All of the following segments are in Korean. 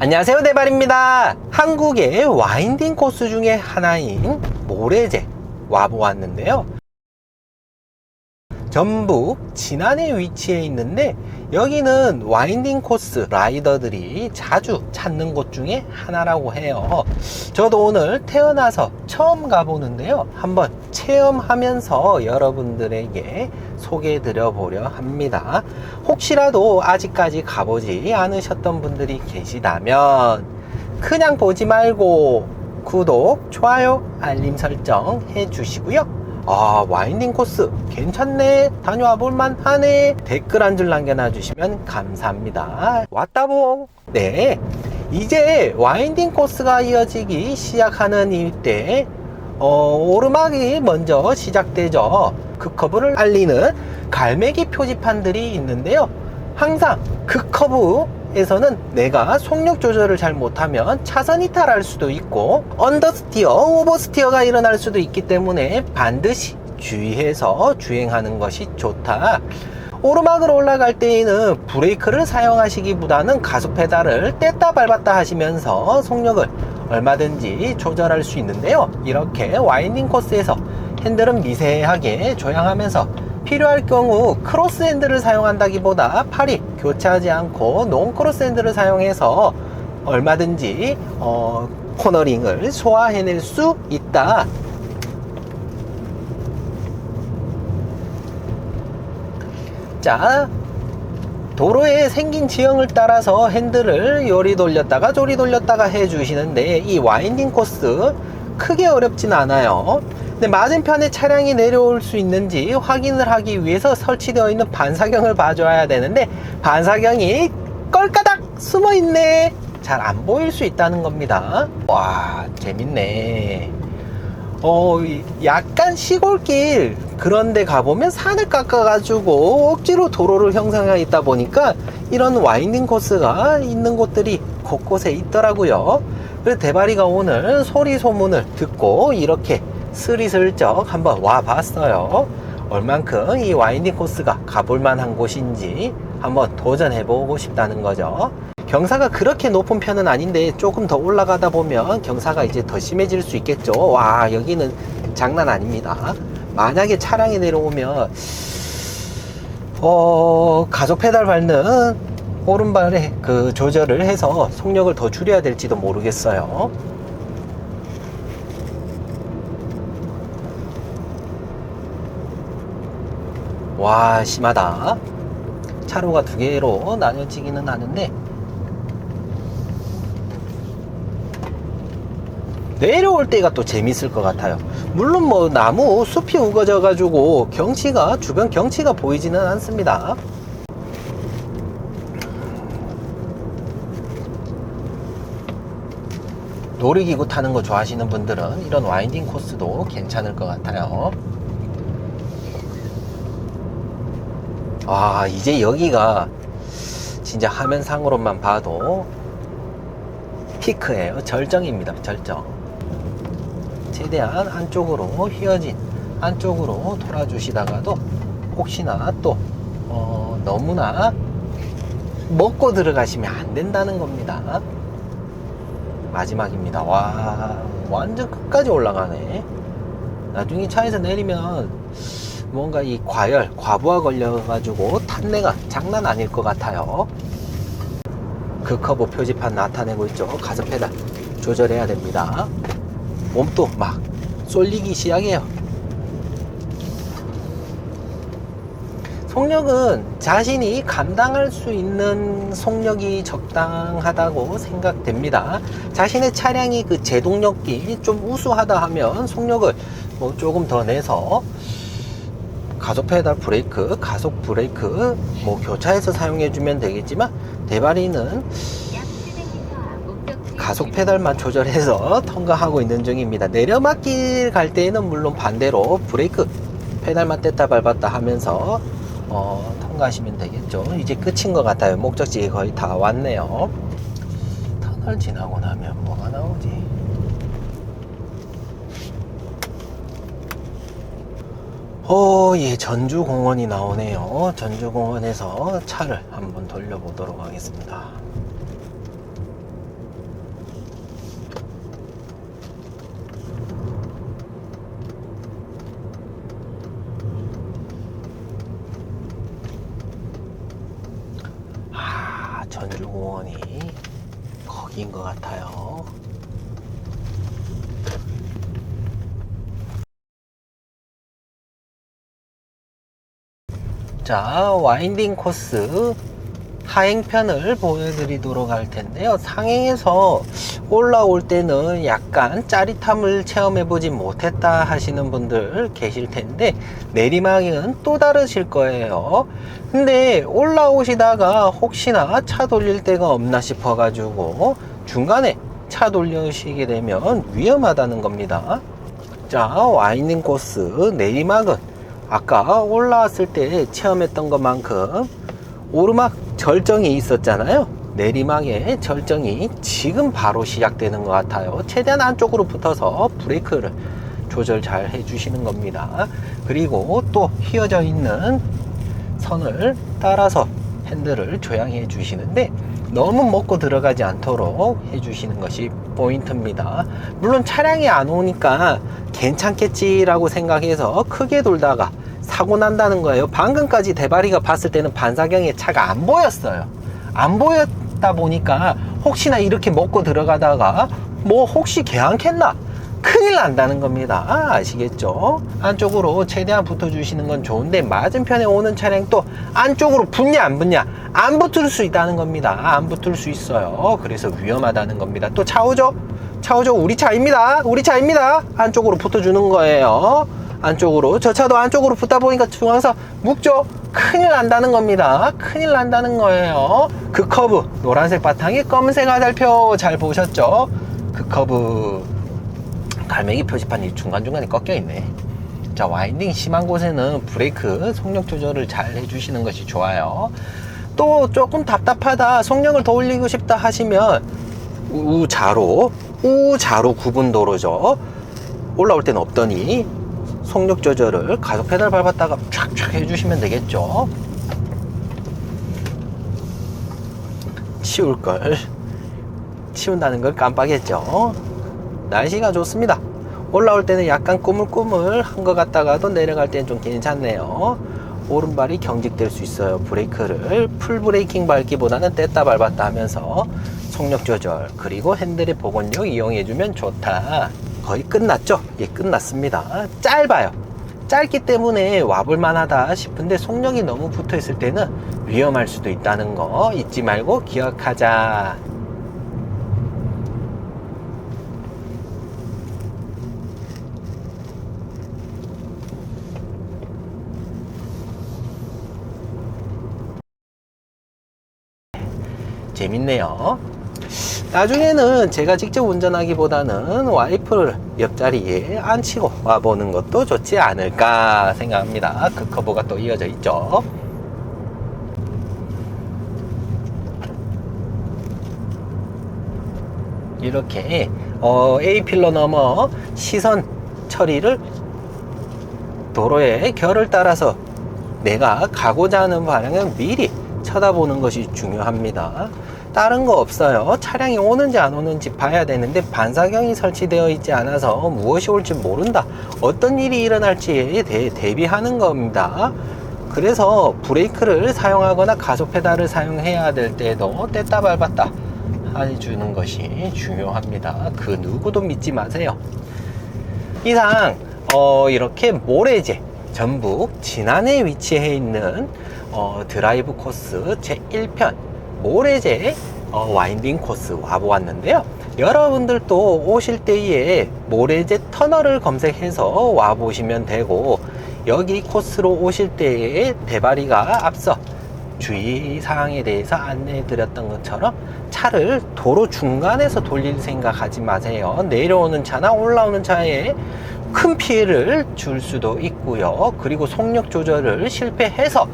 안녕하세요, 대발입니다. 한국의 와인딩 코스 중에 하나인 모래제 와보았는데요. 전북 진안에 위치해 있는데 여기는 와인딩 코스 라이더들이 자주 찾는 곳 중에 하나라고 해요. 저도 오늘 태어나서 처음 가보는데요, 한번 체험하면서 여러분들에게 소개해 드려 보려 합니다. 혹시라도 아직까지 가보지 않으셨던 분들이 계시다면 그냥 보지 말고 구독, 좋아요, 알림 설정 해 주시고요. 와인딩 코스 괜찮네, 다녀와 볼만 하네, 댓글 한 줄 남겨놔 주시면 감사합니다. 왔다봉. 네, 이제 와인딩 코스가 이어지기 시작하는 이때 오르막이 먼저 시작되죠. 그 커브를 알리는 갈매기 표지판들이 있는데요, 항상 그 커브에서는 내가 속력 조절을 잘 못하면 차선 이탈할 수도 있고 언더스티어, 오버스티어가 일어날 수도 있기 때문에 반드시 주의해서 주행하는 것이 좋다. 오르막으로 올라갈 때에는 브레이크를 사용하시기보다는 가속 페달을 뗐다 밟았다 하시면서 속력을 얼마든지 조절할 수 있는데요, 이렇게 와인딩 코스에서 핸들은 미세하게 조향하면서 필요할 경우 크로스 핸들을 사용한다기보다 팔이 교차하지 않고 논 크로스 핸들을 사용해서 얼마든지 코너링을 소화해낼 수 있다. 자, 도로에 생긴 지형을 따라서 핸들을 요리 돌렸다가 조리 돌렸다가 해 주시는데 이 와인딩 코스 크게 어렵진 않아요. 근데 맞은편에 차량이 내려올 수 있는지 확인을 하기 위해서 설치되어 있는 반사경을 봐줘야 되는데 반사경이 껄까닥 숨어 있네, 잘 안 보일 수 있다는 겁니다. 와, 재밌네. 약간 시골길 그런 데 가보면 산을 깎아가지고 억지로 도로를 형성해 있다 보니까 이런 와인딩 코스가 있는 곳들이 곳곳에 있더라고요. 그래서 대바리가 오늘 소리 소문을 듣고 이렇게 스리슬쩍 한번 와 봤어요. 얼만큼 이 와인딩 코스가 가볼 만한 곳인지 한번 도전해 보고 싶다는 거죠. 경사가 그렇게 높은 편은 아닌데 조금 더 올라가다 보면 경사가 이제 더 심해질 수 있겠죠. 와, 여기는 장난 아닙니다. 만약에 차량이 내려오면 가속 페달 밟는 오른발에 그 조절을 해서 속력을 더 줄여야 될지도 모르겠어요. 와, 심하다. 차로가 두 개로 나뉘어지기는 하는데 내려올 때가 또 재밌을 것 같아요. 물론 뭐 나무 숲이 우거져 가지고 경치가, 주변 경치가 보이지는 않습니다. 놀이기구 타는 거 좋아하시는 분들은 이런 와인딩 코스도 괜찮을 것 같아요. 이제 여기가 진짜 화면상으로만 봐도 피크예요. 절정입니다. 절정. 최대한 안쪽으로 휘어진 안쪽으로 돌아주시다가도 혹시나 또 너무나 먹고 들어가시면 안 된다는 겁니다. 마지막입니다. 와, 완전 끝까지 올라가네. 나중에 차에서 내리면 뭔가 이 과부하 걸려가지고 탄내가 장난 아닐 것 같아요. 그 커브 표지판 나타내고 있죠. 가속 페달 조절해야 됩니다. 몸도 막 쏠리기 시작해요. 속력은 자신이 감당할 수 있는 속력이 적당하다고 생각됩니다. 자신의 차량이 그 제동력이 좀 우수하다 하면 속력을 뭐 조금 더 내서 가속 페달 브레이크, 가속 브레이크 뭐 교차해서 사용해 주면 되겠지만 대바리는 가속 페달만 조절해서 통과하고 있는 중입니다. 내려막길 갈 때에는 물론 반대로 브레이크 페달만 뗐다 밟았다 하면서 통과하시면 되겠죠. 이제 끝인 것 같아요. 목적지에 거의 다 왔네요. 터널 지나고 나면 뭐가 나오지? 예, 전주공원이 나오네요. 전주공원에서 차를 한번 돌려보도록 하겠습니다. 여기인 것 같아요. 자, 와인딩 코스 하행편을 보여드리도록 할 텐데요. 상행에서 올라올 때는 약간 짜릿함을 체험해보지 못했다 하시는 분들 계실 텐데, 내리막은 또 다르실 거예요. 근데 올라오시다가 혹시나 차 돌릴 데가 없나 싶어 가지고 중간에 차 돌리시게 되면 위험하다는 겁니다. 자, 와인딩 코스 내리막은 아까 올라왔을 때 체험했던 것만큼 오르막 절정이 있었잖아요. 내리막의 절정이 지금 바로 시작되는 것 같아요. 최대한 안쪽으로 붙어서 브레이크를 조절 잘 해주시는 겁니다. 그리고 또 휘어져 있는 선을 따라서 핸들을 조향해 주시는데, 너무 먹고 들어가지 않도록 해주시는 것이 포인트입니다. 물론 차량이 안 오니까 괜찮겠지라고 생각해서 크게 돌다가 사고 난다는 거예요. 방금까지 대바리가 봤을 때는 반사경에 차가 안 보였어요. 안 보였다 보니까 혹시나 이렇게 먹고 들어가다가 뭐 혹시 개안겠나, 큰일 난다는 겁니다. 아시겠죠? 안쪽으로 최대한 붙어주시는 건 좋은데, 맞은편에 오는 차량 또 안쪽으로 붙냐 안 붙냐, 안 붙을 수 있다는 겁니다. 안 붙을 수 있어요. 그래서 위험하다는 겁니다. 또 차 오죠? 차 오죠? 우리 차입니다. 우리 차입니다. 안쪽으로 붙어주는 거예요. 안쪽으로. 저 차도 안쪽으로 붙다 보니까 중앙선 묵죠? 큰일 난다는 겁니다. 큰일 난다는 거예요. 그 커브, 노란색 바탕에 검은색 화살표 잘 보셨죠? 그 커브 갈매기 표지판이 중간중간에 꺾여 있네. 자, 와인딩 심한 곳에는 브레이크 속력 조절을 잘 해주시는 것이 좋아요. 또 조금 답답하다, 속력을 더 올리고 싶다 하시면 우자로 구분 도로죠. 올라올 때는 없더니 속력 조절을 가속 페달 밟았다가 촥촥 해주시면 되겠죠. 치운다는 걸 깜빡했죠. 날씨가 좋습니다. 올라올 때는 약간 꾸물꾸물한 것 같다가도 내려갈 때는 좀 괜찮네요. 오른발이 경직될 수 있어요. 브레이크를 풀 브레이킹 밟기보다는 뗐다 밟았다 하면서 속력 조절, 그리고 핸들의 복원력 이용해주면 좋다. 거의 끝났죠? 예, 끝났습니다. 짧아요. 짧기 때문에 와볼만 하다 싶은데, 속력이 너무 붙어 있을 때는 위험할 수도 있다는 거 잊지 말고 기억하자. 재밌네요. 나중에는 제가 직접 운전하기보다는 와이프를 옆자리에 앉히고 와보는 것도 좋지 않을까 생각합니다. 그 커브가 또 이어져 있죠. 이렇게 A필러 넘어 시선 처리를 도로의 결을 따라서 내가 가고자 하는 방향을 미리 쳐다보는 것이 중요합니다. 다른 거 없어요. 차량이 오는지 안 오는지 봐야 되는데, 반사경이 설치되어 있지 않아서 무엇이 올지 모른다, 어떤 일이 일어날지에 대해 대비하는 겁니다. 그래서 브레이크를 사용하거나 가속 페달을 사용해야 될 때도 뗐다 밟았다 해주는 것이 중요합니다. 그 누구도 믿지 마세요. 이상 이렇게 모래제 전북 진안에 위치해 있는 드라이브 코스 제1편 모래제 와인딩 코스 와보았는데요. 여러분들도 오실 때에 모래제 터널을 검색해서 와보시면 되고, 여기 코스로 오실 때에 대바리가 앞서 주의사항에 대해서 안내해 드렸던 것처럼 차를 도로 중간에서 돌릴 생각하지 마세요. 내려오는 차나 올라오는 차에 큰 피해를 줄 수도 있고요. 그리고 속력 조절을 실패해서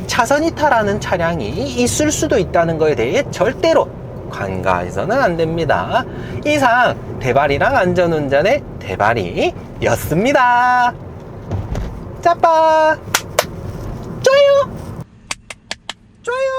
차선 이탈하는 차량이 있을 수도 있다는 것에 대해 절대로 간과해서는 안 됩니다. 이상 대바리랑 안전운전의 대바리였습니다. 짜빠! 좋아요! 좋아요!